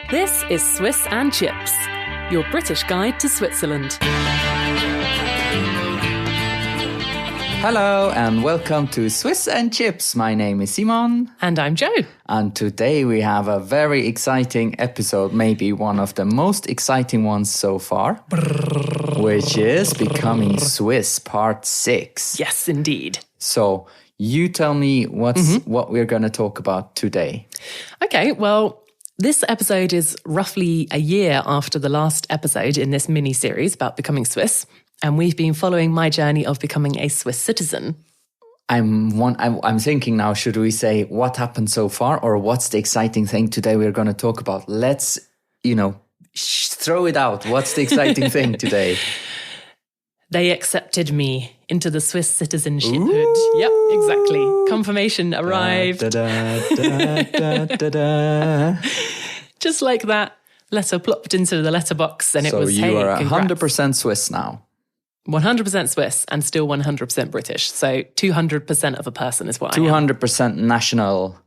This is Swiss and Chips, your British guide to Switzerland. Hello and welcome to Swiss and Chips. My name is Simon. And I'm Joe. And today we have a very exciting episode, maybe one of the most exciting ones so far, which is Becoming Swiss Part 6. Yes, indeed. So you tell me what we're going to talk about today. Okay, well, this episode is roughly a year after the last episode in this mini-series about becoming Swiss. And we've been following my journey of becoming a Swiss citizen. I'm thinking now, should we say what happened so far or what's the exciting thing today we're going to talk about? Let's, throw it out. What's the exciting thing today? They accepted me into the Swiss citizenship. Ooh. Yep, exactly. Confirmation arrived. Just like that. Letter plopped into the letterbox and it was, hey, So you are congrats. 100% Swiss now. 100% Swiss and still 100% British. So 200% of a person is what I am. 200%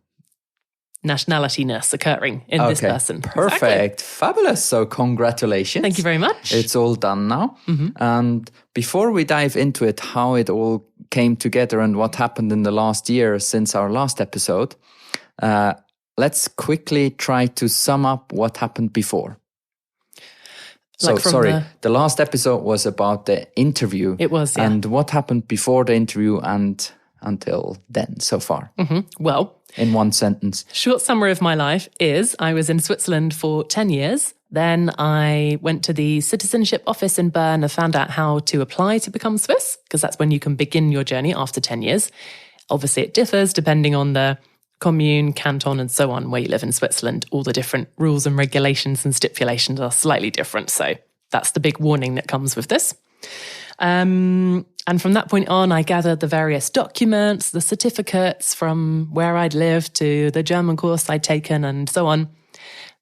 Nationalityness occurring in this person. Perfect. Exactly. Fabulous. So congratulations. Thank you very much. It's all done now. And before we dive into it, how it all came together and what happened in the last year since our last episode, let's quickly try to sum up what happened before. The last episode was about the interview. It was, yeah. And what happened before the interview and until then so far? Well, in one sentence. Short summary of my life is I was in Switzerland for 10 years. Then I went to the citizenship office in Bern and found out how to apply to become Swiss, because that's when you can begin your journey after 10 years. Obviously, it differs depending on the commune, canton, and so on, where you live in Switzerland. All the different rules and regulations and stipulations are slightly different. So that's the big warning that comes with this. And from that point on, I gathered the various documents, the certificates from where I'd lived to the German course I'd taken and so on.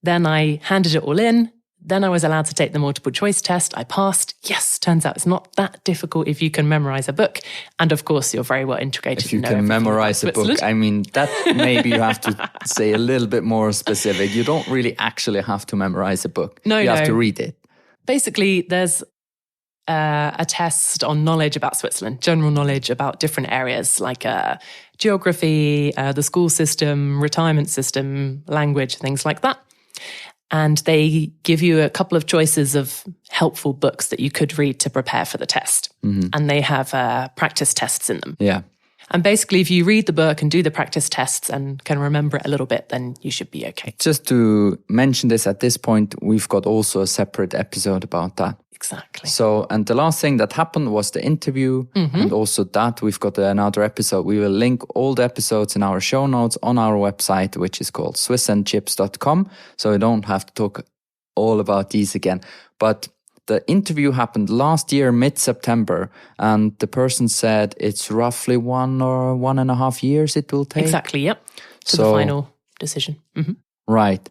Then I handed it all in. Then I was allowed to take the multiple choice test. I passed. Yes, turns out it's not that difficult if you can memorize a book. And of course, you're very well integrated. If you can memorize a book, I mean, that maybe you have to say a little bit more specific. You don't really actually have to memorize a book. You have to read it. Basically, there's a test on knowledge about Switzerland, general knowledge about different areas like geography, the school system, retirement system, language, things like that. And they give you a couple of choices of helpful books that you could read to prepare for the test. And they have practice tests in them. Yeah. And basically, if you read the book and do the practice tests and can remember it a little bit, then you should be okay. Just to mention this at this point, we've got also a separate episode about that. Exactly. So, and the last thing that happened was the interview, and also that we've got another episode. We will link all the episodes in our show notes on our website, which is called swissandchips.com. So we don't have to talk all about these again. But the interview happened last year, mid-September, and the person said it's roughly 1 or 1.5 years it will take. Exactly, yep. To the final decision. Right.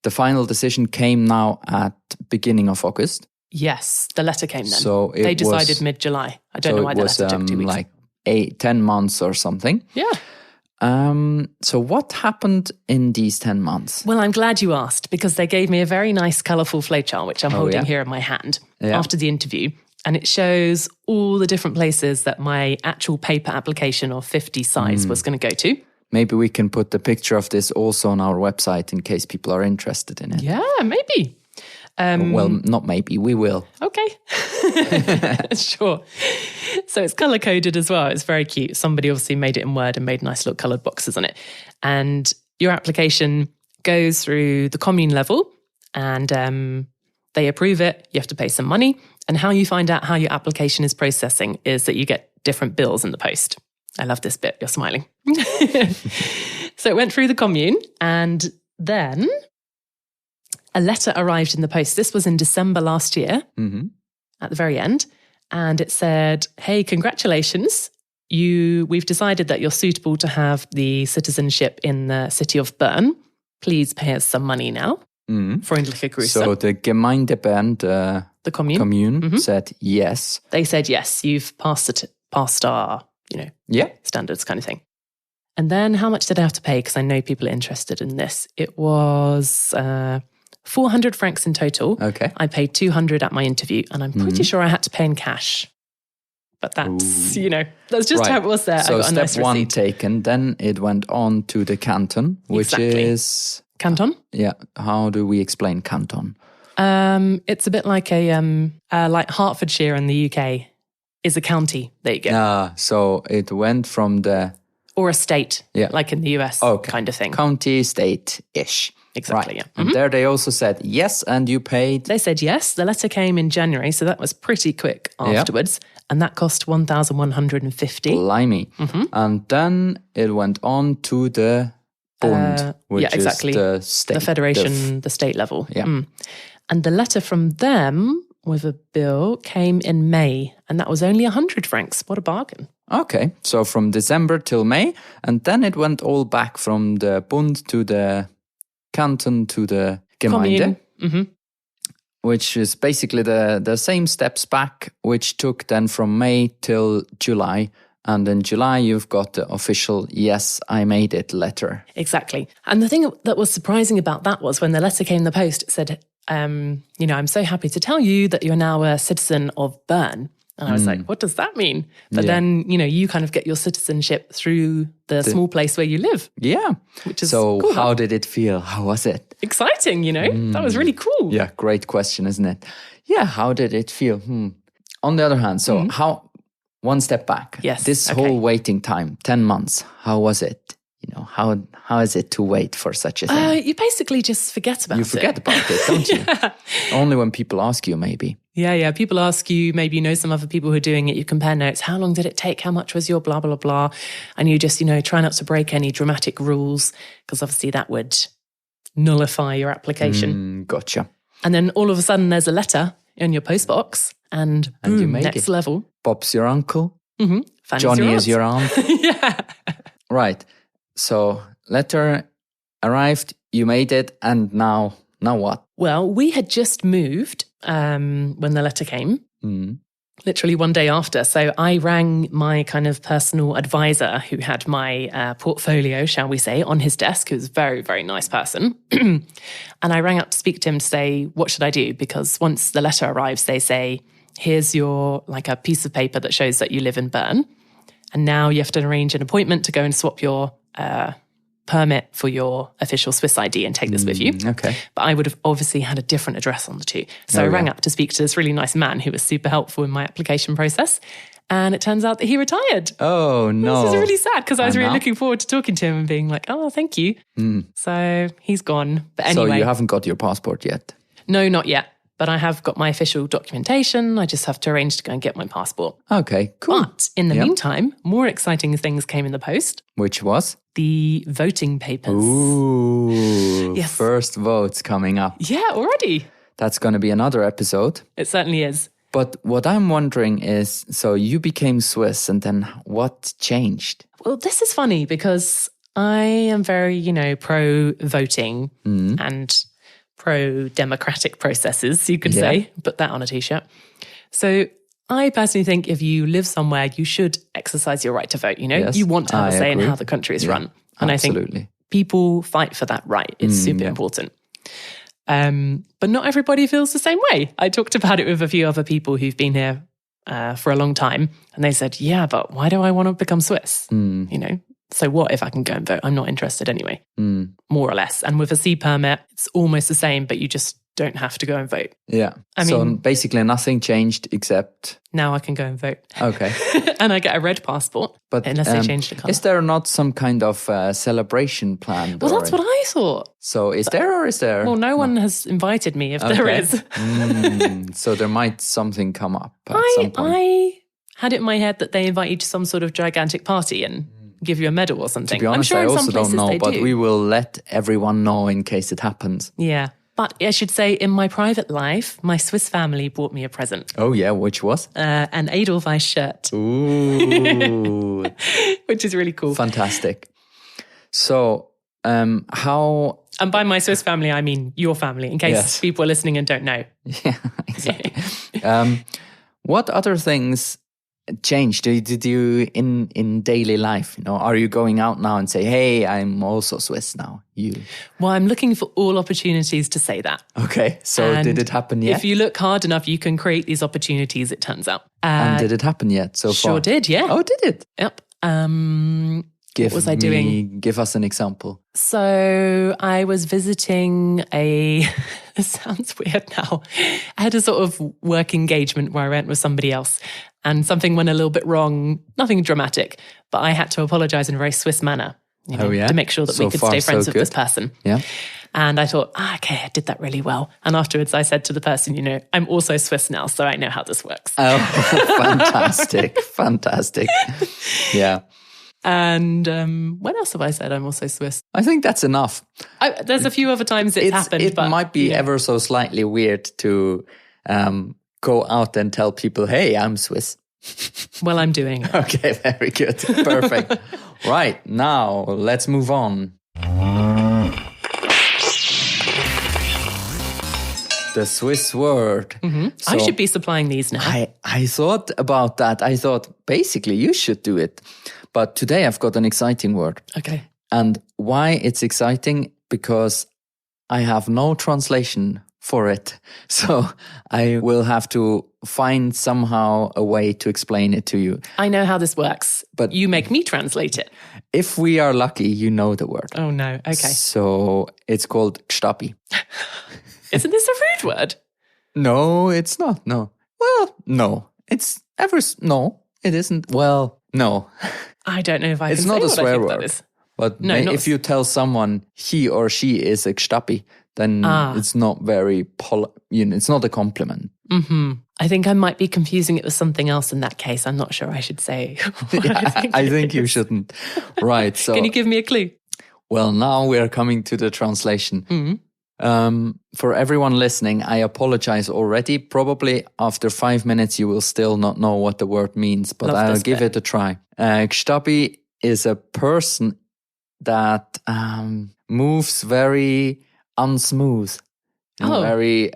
The final decision came now at beginning of August. Yes, the letter came then. So they decided mid-July. I don't know why the letter took 2 weeks. Like 10 months or something. Yeah. So what happened in these 10 months? Well, I'm glad you asked because they gave me a very nice, colourful flowchart, which I'm holding here in my hand after the interview. And it shows all the different places that my actual paper application of 50 size was going to go to. Maybe we can put the picture of this also on our website in case people are interested in it. Yeah, maybe. Well, not maybe, we will. Okay. Sure. So it's color-coded as well. It's very cute. Somebody obviously made it in Word and made nice little coloured boxes on it. And your application goes through the commune level and they approve it. You have to pay some money. And how you find out how your application is processing is that you get different bills in the post. I love this bit. You're smiling. So it went through the commune and then a letter arrived in the post. This was in December last year, at the very end. And it said, hey, congratulations. We've decided that you're suitable to have the citizenship in the city of Bern. Please pay us some money now. Freundliche Grüße. So the Gemeinde Bern, the commune said yes. They said, yes, you've passed our, standards kind of thing. And then how much did I have to pay? Because I know people are interested in this. It was 400 francs in total. Okay. I paid 200 at my interview, and I'm pretty sure I had to pay in cash. But that's, that's just how it was there. So I got a nice step one receipt. taken, then it went on to the canton, which is... Canton? Yeah. How do we explain canton? It's a bit like like Hertfordshire in the UK is a county. There you go. So it went from the... Or a state, like in the US kind of thing. County, state-ish. Exactly, right. And there they also said yes, and you paid... They said yes. The letter came in January, so that was pretty quick afterwards. And that cost 1,150. Blimey. And then it went on to the Bund, which is the state. The federation, the state level. Yeah. And the letter from them with a bill came in May, and that was only 100 francs. What a bargain. Okay, so from December till May, and then it went all back from the Bund to the canton to the Gemeinde, which is basically the same steps back, which took then from May till July. And in July, you've got the official, yes, I made it letter. Exactly. And the thing that was surprising about that was when the letter came in the post, it said, I'm so happy to tell you that you're now a citizen of Bern. And I was like, what does that mean? But then, you kind of get your citizenship through the small place where you live. Yeah. Which is so cool. How did it feel? How was it? Exciting, That was really cool. Yeah, great question, isn't it? Yeah, how did it feel? On the other hand, so one step back. Yes. This whole waiting time, 10 months, how was it? How is it to wait for such a thing? You basically just forget about it. You forget about it, don't you? Only when people ask you, maybe. Yeah. People ask you, maybe you know some other people who are doing it, you compare notes. How long did it take? How much was your blah, blah, blah? And you just, try not to break any dramatic rules, because obviously that would nullify your application. Gotcha. And then all of a sudden there's a letter in your postbox and boom, you made next it. level. Bob's your uncle. Fanny's Johnny your is your aunt. Yeah. Right. So letter arrived, you made it, and now what? Well, we had just moved when the letter came, literally one day after. So I rang my kind of personal advisor who had my portfolio, shall we say, on his desk, who's a very, very nice person. And I rang up to speak to him to say, what should I do? Because once the letter arrives, they say, here's your, like a piece of paper that shows that you live in Bern. And now you have to arrange an appointment to go and swap your permit for your official Swiss ID and take this with you. Okay. But I would have obviously had a different address on the two. So I rang up to speak to this really nice man who was super helpful in my application process. And it turns out that he retired. Oh, no. This is really sad because I was really looking forward to talking to him and being like, oh, thank you. So he's gone. But anyway. So you haven't got your passport yet? No, not yet. But I have got my official documentation. I just have to arrange to go and get my passport. Okay, cool. But in the meantime, more exciting things came in the post. Which was? The voting papers. Ooh, yes. First votes coming up. Yeah, already. That's going to be another episode. It certainly is. But what I'm wondering is, so you became Swiss and then what changed? Well, this is funny because I am very, pro-voting and pro-democratic processes, you could say. Put that on a T-shirt. So I personally think if you live somewhere, you should exercise your right to vote. Yes, you want to have a say agree. in how the country is run. And absolutely. I think people fight for that right. It's super important. But not everybody feels the same way. I talked about it with a few other people who've been here for a long time. And they said, yeah, but why do I want to become Swiss? So what if I can go and vote? I'm not interested anyway, more or less. And with a C permit, it's almost the same, but you just don't have to go and vote. Yeah. So basically nothing changed except... Now I can go and vote. Okay. And I get a red passport, but unless they change the colour. Is there not some kind of celebration planned? Well, that's what I thought. So is there or is there? Well, no one has invited me if there is. So there might something come up at some point. I had it in my head that they invite you to some sort of gigantic party and give you a medal or something. To be honest, I'm sure I in also some places don't know, they but do. we will let everyone know in case it happens. Yeah. But I should say, in my private life, my Swiss family bought me a present. Oh, yeah. Which was? An Edelweiss shirt. Ooh. Which is really cool. Fantastic. So, how... And by my Swiss family, I mean your family, in case people are listening and don't know. Yeah, exactly. What other things change? Did you in daily life? Are you going out now and say, "Hey, I'm also Swiss now"? Well, I'm looking for all opportunities to say that. Okay, so And did it happen yet? If you look hard enough, you can create these opportunities. It turns out. And did it happen yet so far? Sure did. Yeah. Oh, did it? Yep. What was I doing? Give us an example. So I was visiting this sounds weird now. I had a sort of work engagement where I went with somebody else and something went a little bit wrong, nothing dramatic, but I had to apologize in a very Swiss manner, to make sure that we could stay friends with this person. Yeah. And I thought, okay, I did that really well. And afterwards I said to the person, I'm also Swiss now, so I know how this works. Oh, fantastic. Fantastic. Yeah. And when else have I said I'm also Swiss? I think that's enough. There's a few other times it's happened. It but might be ever so slightly weird to go out and tell people, "Hey, I'm Swiss." Well, I'm doing it. Okay, very good. Perfect. Right, now let's move on. The Swiss word. Mm-hmm. So I should be supplying these now. I thought about that. I thought, basically, you should do it. But today I've got an exciting word. Okay. And why it's exciting? Because I have no translation for it. So I will have to find somehow a way to explain it to you. I know how this works, but you make me translate it. If we are lucky, you know the word. Oh, no. Okay. So it's called Gschtabi. Isn't this a rude word? No, it's not. No. Well, no. No, it isn't. Well, no. I don't know if I it's can not say a what swear I think word. that is. But if you tell someone he or she is a Gschtabi, then it's not very, it's not a compliment. Mm-hmm. I think I might be confusing it with something else in that case. I'm not sure I should say. I think you shouldn't. Right. So, can you give me a clue? Well, now we're coming to the translation. Mm-hmm. For everyone listening, I apologize already. Probably after 5 minutes, you will still not know what the word means, but I'll give it a try. Gschtabi is a person that moves very unsmooth. Very,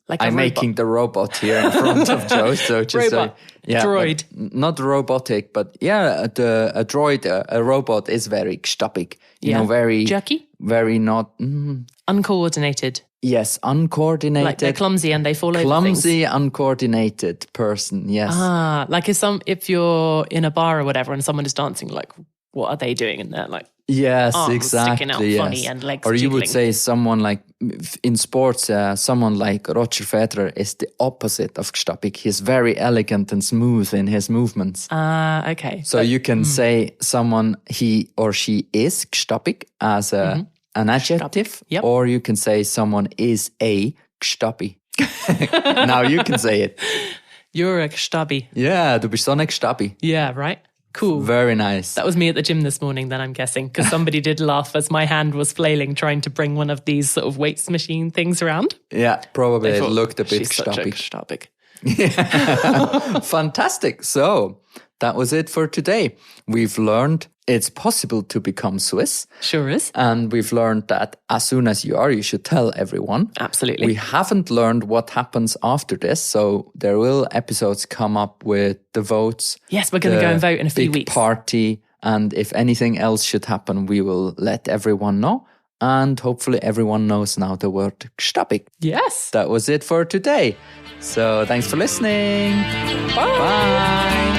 like I'm making the robot here in front of Joe. So just robot. Droid. Not robotic, but a droid, a robot is very Gschtabig. Very jerky, very not uncoordinated. Yes, uncoordinated. Like they're clumsy and they fall over Clumsy, uncoordinated person. Yes. Like if you're in a bar or whatever and someone is dancing, like what are they doing? And they're like, yes, arms exactly. Sticking out funny and legs or you jiggling. would say someone like in sports, someone like Roger Federer is the opposite of Gschtabig. He's very elegant and smooth in his movements. Okay. So you can say someone he or she is Gschtabig as an adjective, yep. Or you can say someone is a Gschtabi. Now you can say it. You're a Gschtabi. Yeah, du bist so ein Gschtabi. Yeah, right. Cool. Very nice. That was me at the gym this morning, then I'm guessing, because somebody did laugh as my hand was flailing trying to bring one of these sort of weights machine things around. Yeah, probably it looked a bit Gschtabig. Yeah. Fantastic. So that was it for today. We've learned it's possible to become Swiss. Sure is. And we've learned that as soon as you are, you should tell everyone. Absolutely. We haven't learned what happens after this. So there will episodes come up with the votes. Yes, we're going to go and vote in a few big weeks. Party. And if anything else should happen, we will let everyone know. And hopefully everyone knows now the word Gschtabig. Yes. That was it for today. So thanks for listening. Bye. Bye.